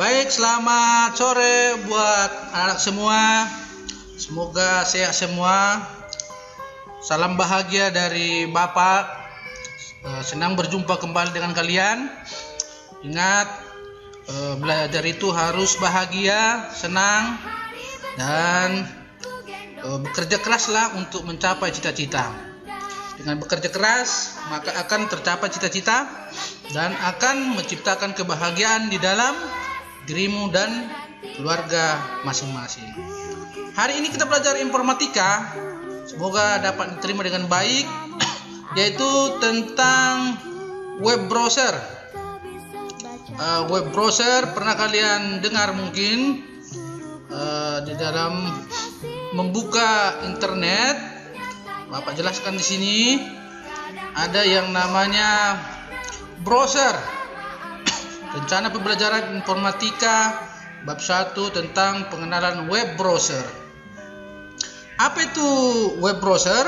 Baik, selamat sore buat anak semua. Semoga sehat semua. Salam bahagia dari Bapak. Senang berjumpa kembali dengan kalian. Ingat, belajar itu harus bahagia, senang, dan bekerja keraslah untuk mencapai cita-cita. Dengan bekerja keras, maka akan tercapai cita-cita dan akan menciptakan kebahagiaan di dalam dirimu dan keluarga masing-masing. Hari ini kita belajar informatika. Semoga dapat diterima dengan baik, yaitu tentang web browser. Web browser pernah kalian dengar mungkin di dalam membuka internet. Bapak jelaskan di sini ada yang namanya browser. Rencana pembelajaran informatika bab 1 tentang pengenalan web browser. Apa itu web browser?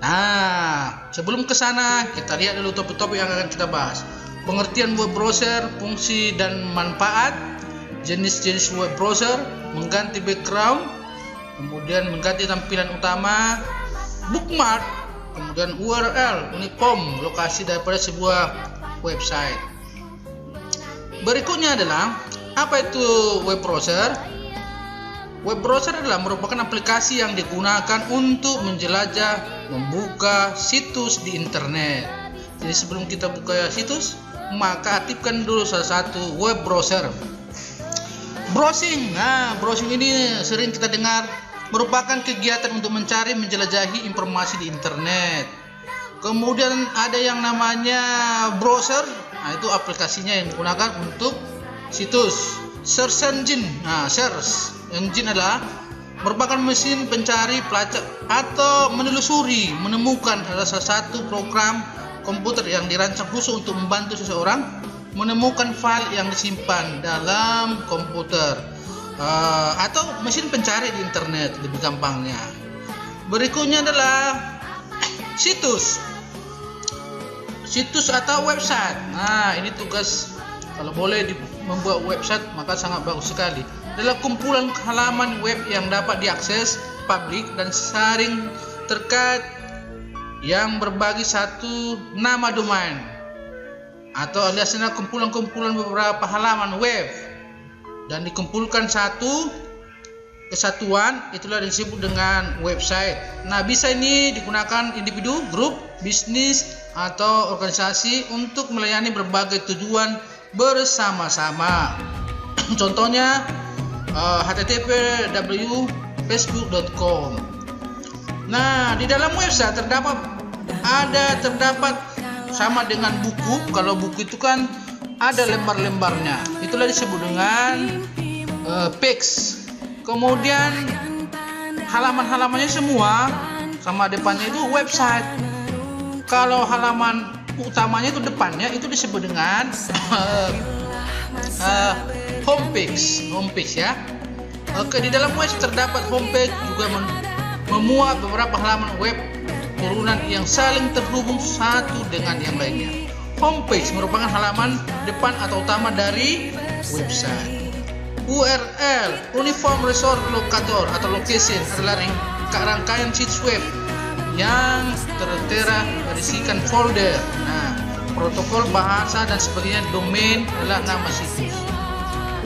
Nah, sebelum ke sana kita lihat dulu topik-topik yang akan kita bahas. Pengertian web browser, fungsi dan manfaat, jenis-jenis web browser, mengganti background, kemudian mengganti tampilan utama, bookmark, kemudian URL, uniform, lokasi daripada sebuah website. Berikutnya adalah, apa itu web browser? Web browser adalah merupakan aplikasi yang digunakan untuk menjelajah, membuka situs di internet. Jadi sebelum kita buka situs, maka aktifkan dulu salah satu web browser. Browsing, browsing ini sering kita dengar, merupakan kegiatan untuk mencari, menjelajahi informasi di internet. Kemudian ada yang namanya browser. Itu aplikasinya yang digunakan untuk situs. Search engine. Search engine adalah merupakan mesin pencari, pelacak, atau menelusuri, menemukan salah satu program komputer yang dirancang khusus untuk membantu seseorang menemukan file yang disimpan dalam komputer, atau mesin pencari di internet lebih gampangnya. Berikutnya adalah situs atau website. Ini tugas, kalau boleh membuat website maka sangat bagus sekali. Adalah kumpulan halaman web yang dapat diakses publik dan saring terkait yang berbagi satu nama domain, atau aliasnya kumpulan-kumpulan beberapa halaman web dan dikumpulkan satu kesatuan, itulah disebut dengan website. Bisa ini digunakan individu, grup, bisnis, atau organisasi untuk melayani berbagai tujuan bersama-sama. Contohnya http://facebook.com. Di dalam website terdapat sama dengan buku. Kalau buku itu kan ada lembar-lembarnya, itulah disebut dengan page. Kemudian halaman-halamannya semua sama depannya itu website. Kalau halaman utamanya itu depannya itu disebut dengan homepage ya. Di dalam website terdapat homepage juga memuat beberapa halaman web turunan yang saling terhubung satu dengan yang lainnya. Homepage merupakan halaman depan atau utama dari website. URL, Uniform Resource Locator atau location, adalah rangkaian situs web yang tertera berisikan folder, protokol, bahasa, dan sebagainya. Domain adalah nama situs.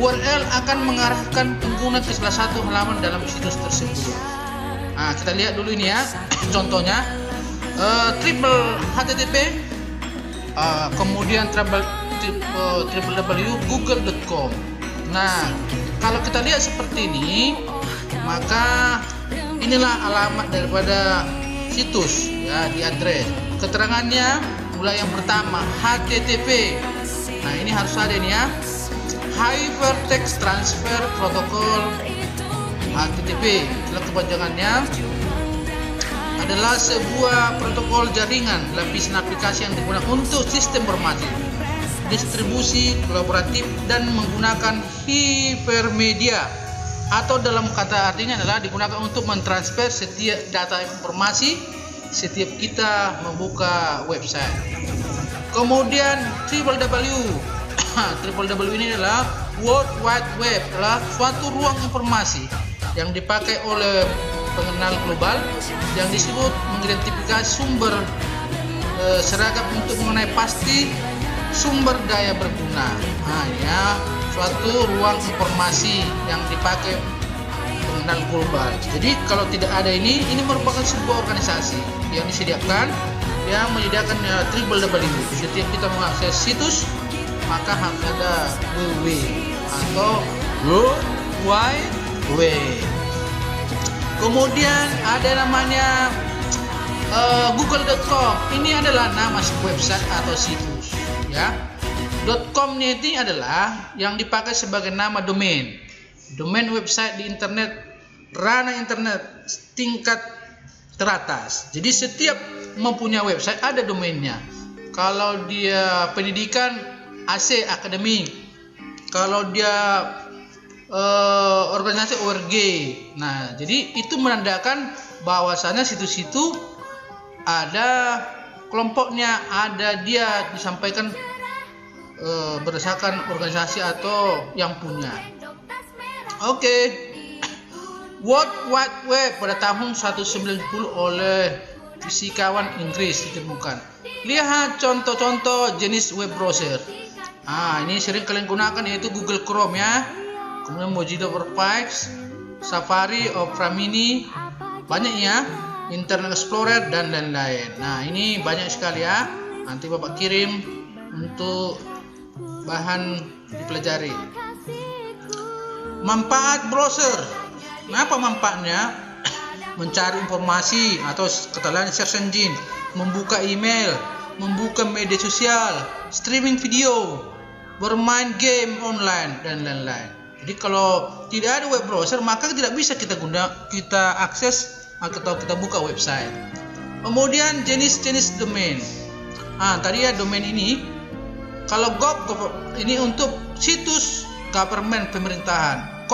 URL akan mengarahkan pengguna ke salah satu halaman dalam situs tersebut. Kita lihat dulu ini ya. Contohnya triple http, kemudian www.google.com. Kalau kita lihat seperti ini, maka inilah alamat daripada situs ya, di address. Keterangannya mulai yang pertama HTTP. Ini harus ada ini ya. Hypertext Transfer Protocol, HTTP. Itulah kepanjangannya. Adalah sebuah protokol jaringan lapisan aplikasi yang digunakan untuk sistem informasi, distribusi kolaboratif, dan menggunakan hipermedia, atau dalam kata artinya adalah digunakan untuk mentransfer setiap data informasi setiap kita membuka website. Kemudian www. www ini adalah World Wide Web, adalah suatu ruang informasi yang dipakai oleh pengenal global yang disebut mengidentifikasi sumber seragam untuk mengenai pasti sumber daya berguna. Nah, ya, suatu ruang informasi yang dipakai pengenal global. Jadi kalau tidak ada ini merupakan sebuah organisasi yang disediakan, yang menyediakan www. Setiap kita mengakses situs maka harus ada www atau World Wide Web. Kemudian ada namanya google.com. Ini adalah nama website atau situs, ya. .com-nya ini adalah yang dipakai sebagai nama domain website di internet, ranah internet tingkat teratas. Jadi setiap mempunyai website ada domainnya. Kalau dia pendidikan, AC akademik. Kalau dia organisasi, ORG. Nah, jadi itu menandakan bahwasannya situs-situ ada kelompoknya, ada dia disampaikan berdasarkan organisasi atau yang punya. Oke. World Wide Web pada tahun 1990 oleh fisikawan Inggris ditemukan. Lihat contoh-contoh jenis web browser. Ini sering kalian gunakan, yaitu Google Chrome, ya. Kemudian Mozilla Firefox, Safari, Opera Mini, banyak ya, Internet Explorer dan lain-lain. Nah, ini banyak sekali ya. Nanti Bapak kirim untuk bahan dipelajari. Manfaat browser. Apa manfaatnya? Mencari informasi atau kata lain search engine, membuka email, membuka media sosial, streaming video, bermain game online dan lain-lain. Jadi kalau tidak ada web browser maka tidak bisa kita akses atau kita buka website. Kemudian jenis-jenis domain. Tadi ya domain ini. Kalau gov ini untuk situs government, pemerintahan.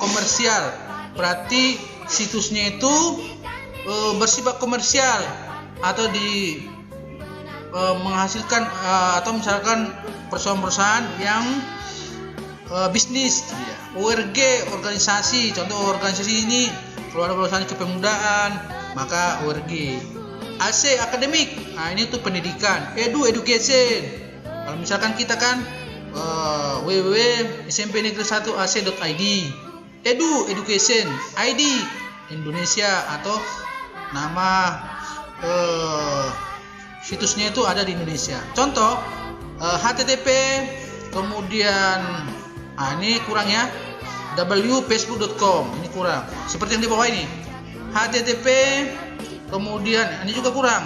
Komersial, berarti situsnya itu bersifat komersial atau menghasilkan atau misalkan perusahaan-perusahaan yang bisnis. ORG, organisasi. Contoh organisasi ini kalau ada perusahaan kepemudaan maka ORG. AC akademik. Ini tuh pendidikan. Education. Kalau misalkan kita kan www.smpnegeri1ac.id. Education, ID Indonesia atau nama situsnya itu ada di Indonesia. Contoh HTTP, kemudian ini kurang ya, www.facebook.com, ini kurang. Seperti yang di bawah ini, HTTP, kemudian ini juga kurang,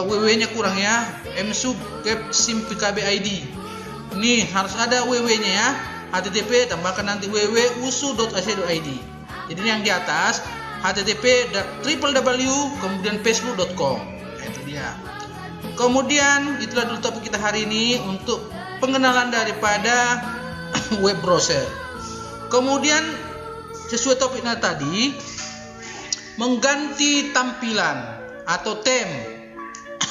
www-nya kurang ya, msub.sim.pkb.id. Ini harus ada www-nya ya, HTTP tambahkan nanti www.usu.ac.id. Jadi yang di atas HTTP www kemudian facebook.com. Itu dia. Kemudian itulah dulu topik kita hari ini untuk pengenalan daripada web browser. Kemudian sesuai topiknya tadi, mengganti tampilan atau theme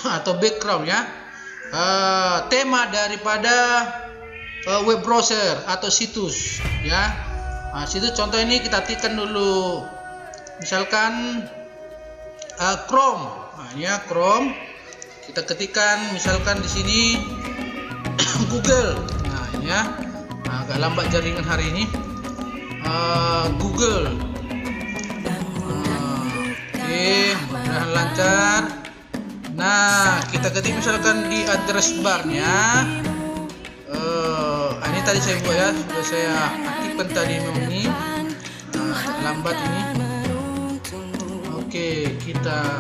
atau background ya, tema daripada web browser atau situs ya. Situs contoh ini kita ketikkan dulu, misalkan Chrome. Ya Chrome, kita ketikkan misalkan di sini Google. Ini ya, agak lambat jaringan hari ini. Google. Oke, mudah-mudahan lancar. Nah, kita ketik misalkan di address barnya. Ini tadi saya buat ya, sudah saya aktifkan tadi ini. Lambat ini. Oke, kita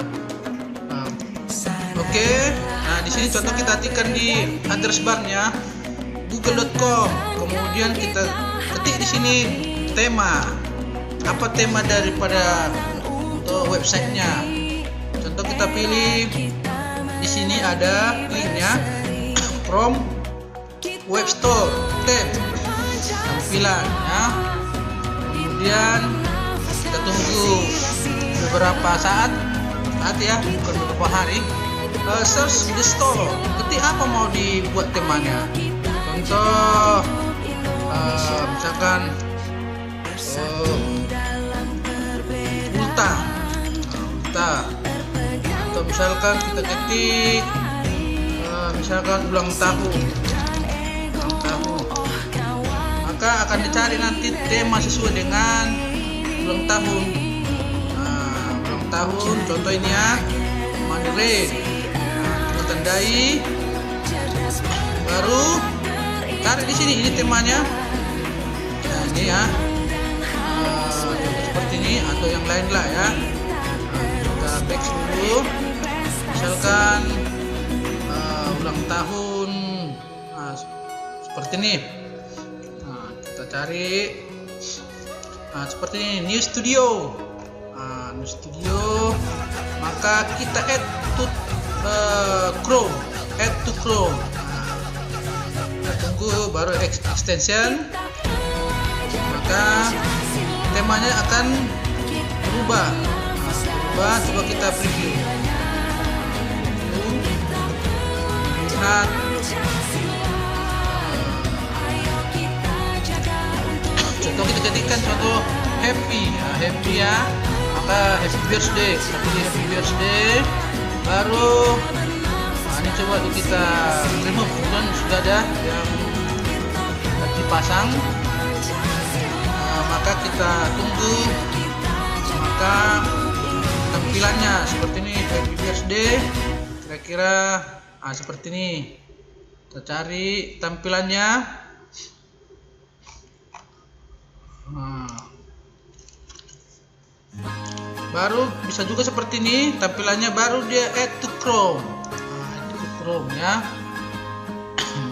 nah di sini contoh kita ketikkan di address barnya google.com. Kemudian kita ketik di sini tema. Apa tema daripada websitenya? Contoh kita pilih di sini ada linknya from web store tab tampilan ya. Kemudian kita tunggu beberapa saat ya, bukan beberapa hari. search the store, ketik apa mau dibuat temanya. Contoh misalkan ulta, atau misalkan kita ketik misalkan ulang tahun, maka akan dicari nanti tema sesuai dengan ulang tahun. Ulang tahun contoh ini ya, Mandiri, kita tandai, baru cari di sini, ini temanya. Nah, ini ya, seperti ini atau yang lain lah ya. Kita text dulu, misalkan ulang tahun, seperti ini. Kita cari seperti ini, new studio. New studio, maka kita add to Chrome, kita tunggu baru extension, maka temanya akan berubah. Coba kita preview. Lihat, contoh kita ketikkan contoh happy ya, maka happy birthday, baru ini coba tuh kita remove, kemudian sudah ada yang dipasang. Maka kita tunggu, maka tampilannya seperti ini, happy birthday, kira-kira seperti ini. Kita cari tampilannya. Baru bisa juga seperti ini tampilannya, baru dia add to Chrome. Ya.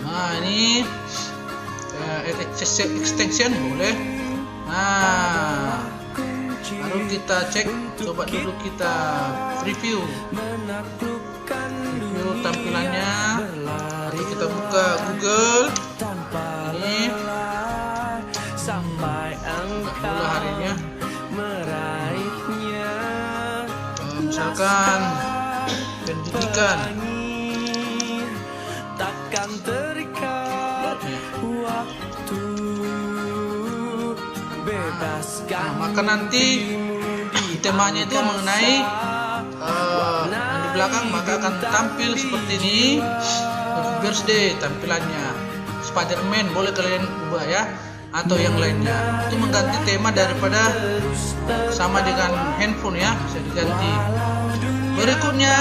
Nah, ini add extension boleh. Nah, baru kita cek, coba dulu kita review tampilannya. Lalu kita buka Google. Ini mulai harinya. Misalkan pendidikan, takkan terikat waktu, bebaskan. Maka nanti temanya itu mengenai yang di belakang, maka akan tampil seperti ini. Happy birthday tampilannya. Spiderman boleh kalian ubah ya, atau yang lainnya. Itu mengganti tema daripada sama dengan handphone ya, bisa diganti. Berikutnya,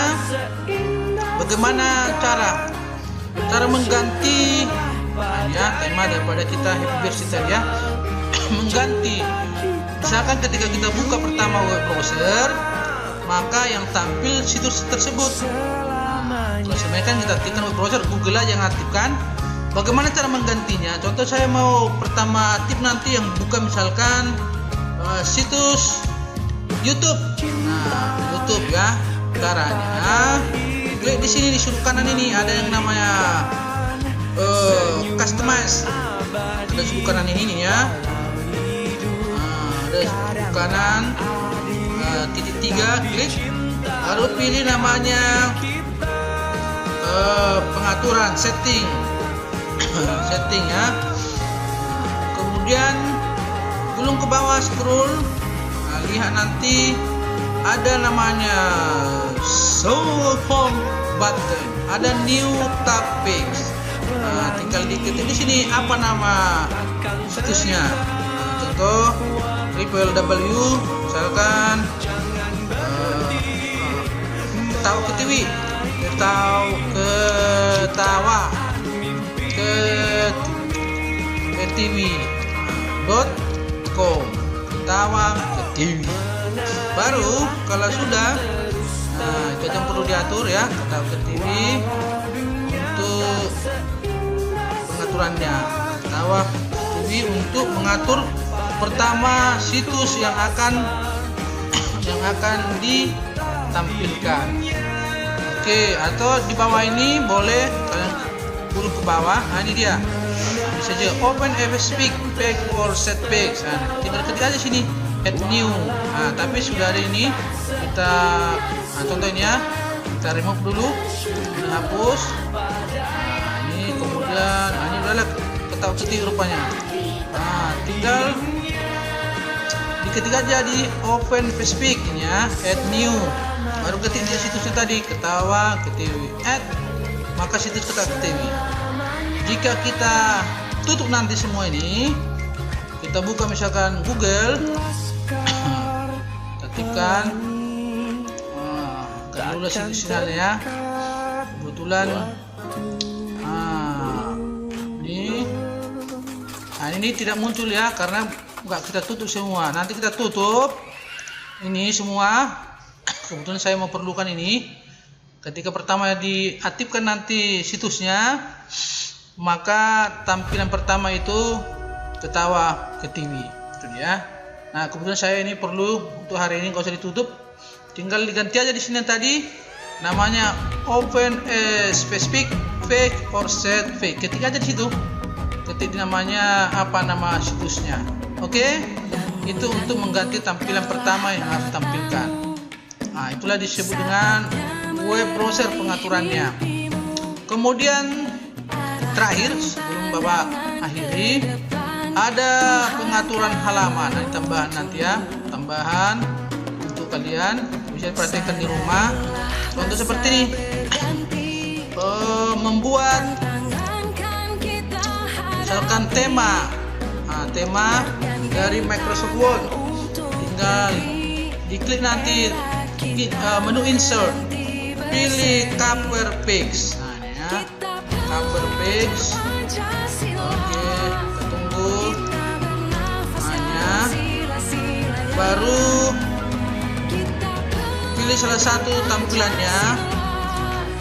bagaimana cara mengganti tema daripada kita happy birthday ya. Mengganti, misalkan ketika kita buka pertama web browser, maka yang tampil situs tersebut. Kalau sebenarnya kita aktifkan web browser, Google aja yang aktifkan. Bagaimana cara menggantinya? Contoh saya mau pertama aktif nanti yang buka misalkan situs YouTube. Nah, YouTube ya. Caranya klik di sini di sudut kanan ini ada yang namanya customize. Ada sudut kanan ini ya. Ada sudut kanan titik 3, klik, baru pilih namanya pengaturan setting ya. Kemudian gulung ke bawah, scroll. Lihat nanti ada namanya show home button, ada new topics. Tinggal diketik di sini apa nama situsnya. Contoh www, misalkan tahu ke TV, ketawa ke tv.com, ketawa ke TV. Baru kalau sudah, itu yang perlu diatur ya, ketawa ke TV untuk pengaturannya, ketawa TV untuk mengatur pertama situs yang akan ditampilkan. Oke, atau di bawah ini boleh kalian gulung ke bawah. Nah, ini dia. Bisa saja open a speak page or set page. Tinggal ketik aja sini add new. Tapi sudah ada ini. Kita contohnya kita remove dulu, ini hapus. Nah, ini kemudian, ini udahlah ketak ketik rupanya. Nah, tinggal diketik aja di open Facebook ini ya, add new, baru ketik di situsnya tadi Ketawa Ketiwi, add, maka situs Ketawa Ketiwi. Jika kita tutup nanti semua ini, kita buka misalkan Google, ketikkan dulu situsnya ya, kebetulan ini tidak muncul ya, karena nggak kita tutup semua. Nanti kita tutup ini semua. Kebetulan saya mau perlukan ini. Ketika pertama diaktifkan nanti situsnya, maka tampilan pertama itu Ketawa Ketiwi, itu dia. Nah, kebetulan saya ini perlu untuk hari ini, nggak usah ditutup, tinggal diganti aja di sini tadi namanya open specific fake or set fake, ketik aja di situ, ketik namanya apa, nama situsnya. Oke, itu untuk mengganti tampilan pertama yang harus ditampilkan. Nah, itulah disebut dengan web browser pengaturannya. Kemudian terakhir sebelum Bapak akhiri, ada pengaturan halaman, ada tambahan nanti ya, tambahan untuk kalian bisa perhatikan di rumah. Contoh seperti ini, membuat misalkan tema, tema dari Microsoft Word, tinggal diklik nanti menu insert, pilih cover page. Nah, ini ya, cover page. Oke, kita tunggu. Hanya baru pilih salah satu tampilannya.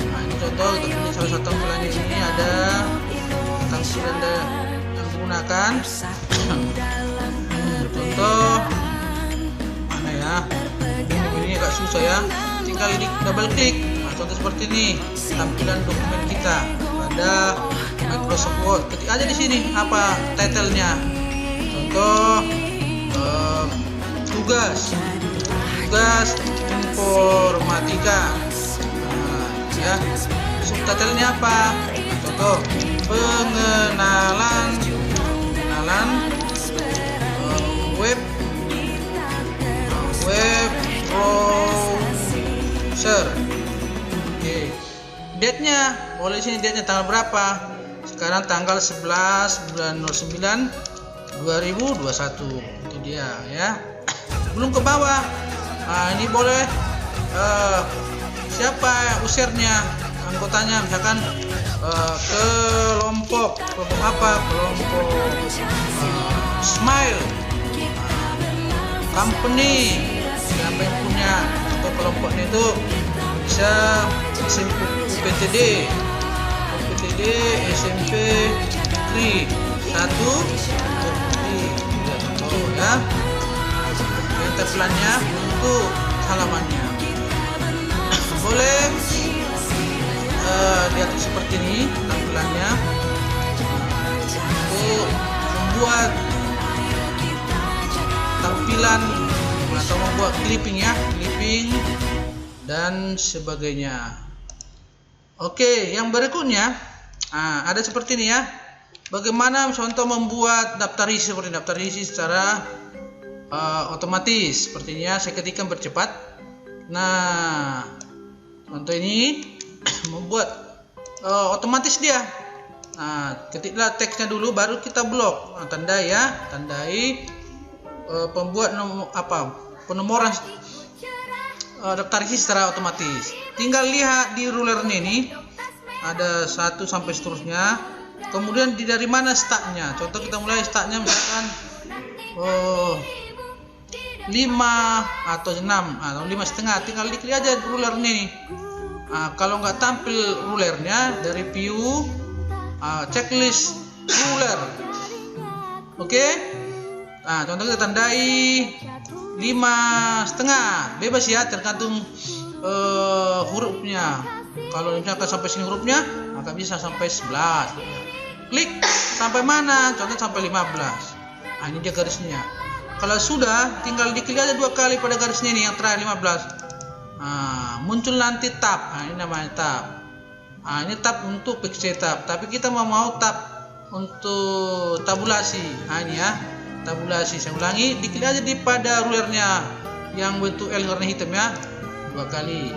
Nah, ini contoh, kita pilih salah satu tampilannya. Ini ada tampilan yang digunakan. Contoh mana ya? Ini agak susah ya. Tinggal di double klik. Nah, contoh seperti ini, tampilan dokumen kita pada Microsoft Word. Ketik aja di sini apa title-nya. Contoh tugas informatika. Nah, ya. Subtitle-nya apa? Contoh pengenalan web browser. Oke. Date-nya boleh di sini, date-nya tanggal berapa? Sekarang tanggal 11 bulan 09 2021. Itu dia ya. Belum ke bawah. Nah, ini boleh siapa usernya, anggotanya, misalkan kelompok apa, kelompok Smile company, siapa yang punya, atau kelompoknya itu bisa SMP UPTD SMP 3 1 ya. Yang tampilannya untuk halamannya boleh lihat seperti ini tampilannya. Untuk membuat tampilan atau membuat clipping ya, clipping dan sebagainya. Oke, yang berikutnya ada seperti ini ya. Bagaimana contoh membuat daftar isi, seperti daftar isi secara otomatis. Sepertinya saya ketikkan bercepat. Nah, contoh ini membuat otomatis dia. Nah, ketiklah teksnya dulu, baru kita blok. Nah, tandai ya, tandai pembuat penomoran daftar isi secara otomatis. Tinggal lihat di rulernya ini ada 1 sampai seterusnya. Kemudian dari mana startnya? Contoh kita mulai startnya misalkan 5 atau 6 atau 5,5. Tinggal diklik aja rulernya ini. Kalau nggak tampil rulernya, dari view checklist ruler. Oke. Nah, contoh kita tandai 5,5, bebas ya, tergantung hurufnya. Kalau misalkan sampai sini hurufnya, maka bisa sampai 11. Klik sampai mana? Contoh sampai 15. Nah, ini dia garisnya. Kalau sudah, tinggal diklik aja 2 kali pada garisnya ini yang terakhir 15. muncul nanti tab. Ini namanya tab. Ini tab untuk pixel tab, tapi kita mau tab untuk tabulasi. Ini ya, tabulasi. Saya ulangi, diklik aja di pada rulernya yang bentuk L warna hitam ya, 2 kali.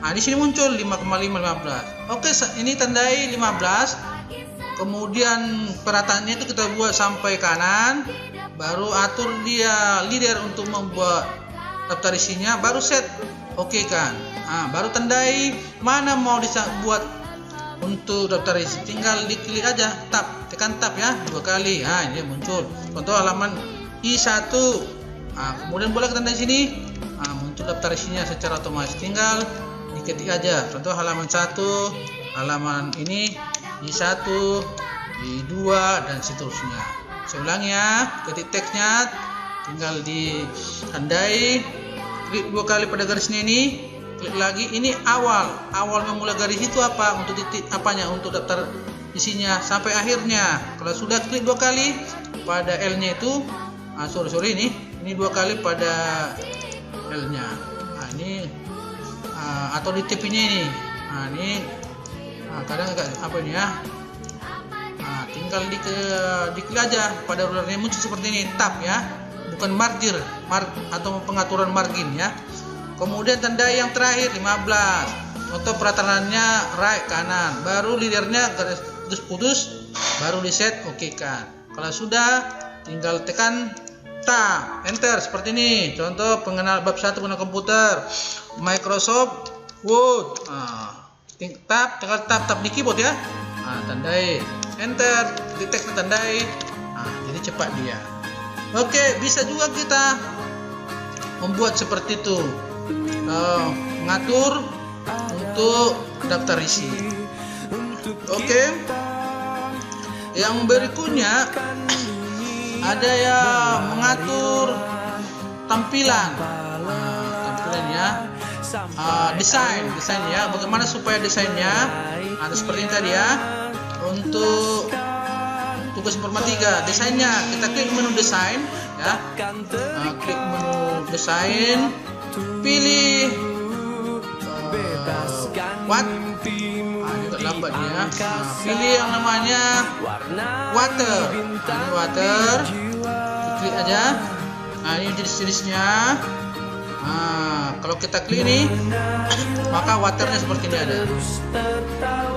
Di sini muncul 5,515. Oke, ini tandai 15. Kemudian perataannya itu kita buat sampai kanan, baru atur dia leader untuk membuat daftar isinya, baru set. Oke kan. Baru tandai mana mau buat untuk daftar isi, tinggal diklik aja tab, tekan tab ya 2 kali. Ini muncul contoh halaman I1. Kemudian boleh kita tandai sini, muncul daftar isinya secara otomatis, tinggal diketik aja contoh halaman 1, halaman ini I1, I2 dan seterusnya. Saya ulangi ya, ketik teksnya, tinggal ditandai, klik 2 kali pada garisnya ini, klik lagi. Ini awal memulai garis itu apa, untuk titik apanya, untuk daftar isinya sampai akhirnya. Kalau sudah klik 2 kali pada L-nya itu, sorry ini 2 kali pada L-nya. Ini atau di TP-nya ini. Ini kadang agak apa ini ya. Tinggal diklik aja pada rulernya, muncul seperti ini, tab ya, bukan margin atau pengaturan margin ya. Kemudian tanda yang terakhir 15, contoh perataannya right kanan, baru leadernya garis putus, baru di set, oke kan. Kalau sudah, tinggal tekan tab, enter seperti ini. Contoh pengenal bab 1 pengenal komputer, Microsoft Word. Tinggal tab di keyboard ya. Tandai, enter, di teksnya tandai. Jadi cepat dia. Oke, bisa juga kita membuat seperti itu, mengatur untuk daftar isi. Oke, yang berikutnya ada yang mengatur tampilan, ya, desain ya. Bagaimana supaya desainnya ada seperti ini tadi ya. Untuk tugas informatika, desainnya kita klik menu desain ya, klik menu desain, pilih juga lambat ya. Pilih yang namanya water, ini water, klik aja. Ini jenis-jenisnya. Kalau kita klik ini, maka waternya seperti ini ada.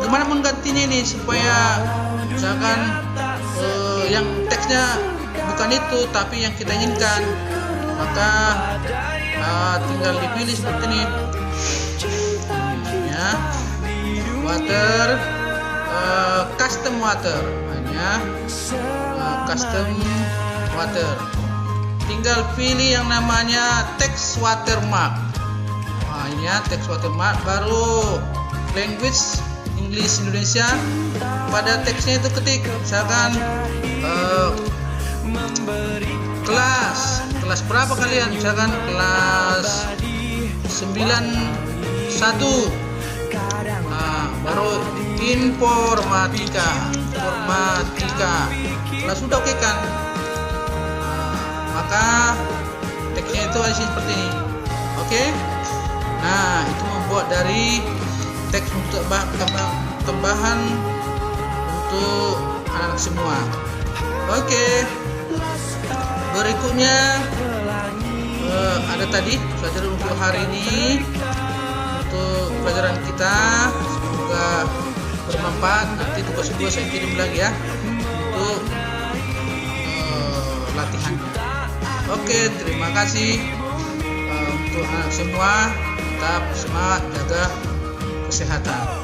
Gimana menggantinya ini supaya misalkan yang teksnya bukan itu tapi yang kita inginkan, maka tinggal dipilih seperti ini ya, water, custom water, custom water. Tinggal pilih yang namanya text watermark. Ini ya, text watermark, baru language English Indonesia. Pada teksnya itu ketik misalkan kelas berapa kalian, misalkan kelas 91. Baru informatika. Nah, sudah oke kan? Maka teksnya itu ada seperti ini. Oke. Nah, itu membuat dari teks untuk tambahan untuk anak semua. Oke. Berikutnya ada tadi pelajaran untuk hari ini, untuk pelajaran kita. Semoga bermanfaat. Nanti tugas 2 saya kirim lagi ya untuk latihan. Oke, terima kasih untuk anak semua. Tetap semangat, jaga kesehatan.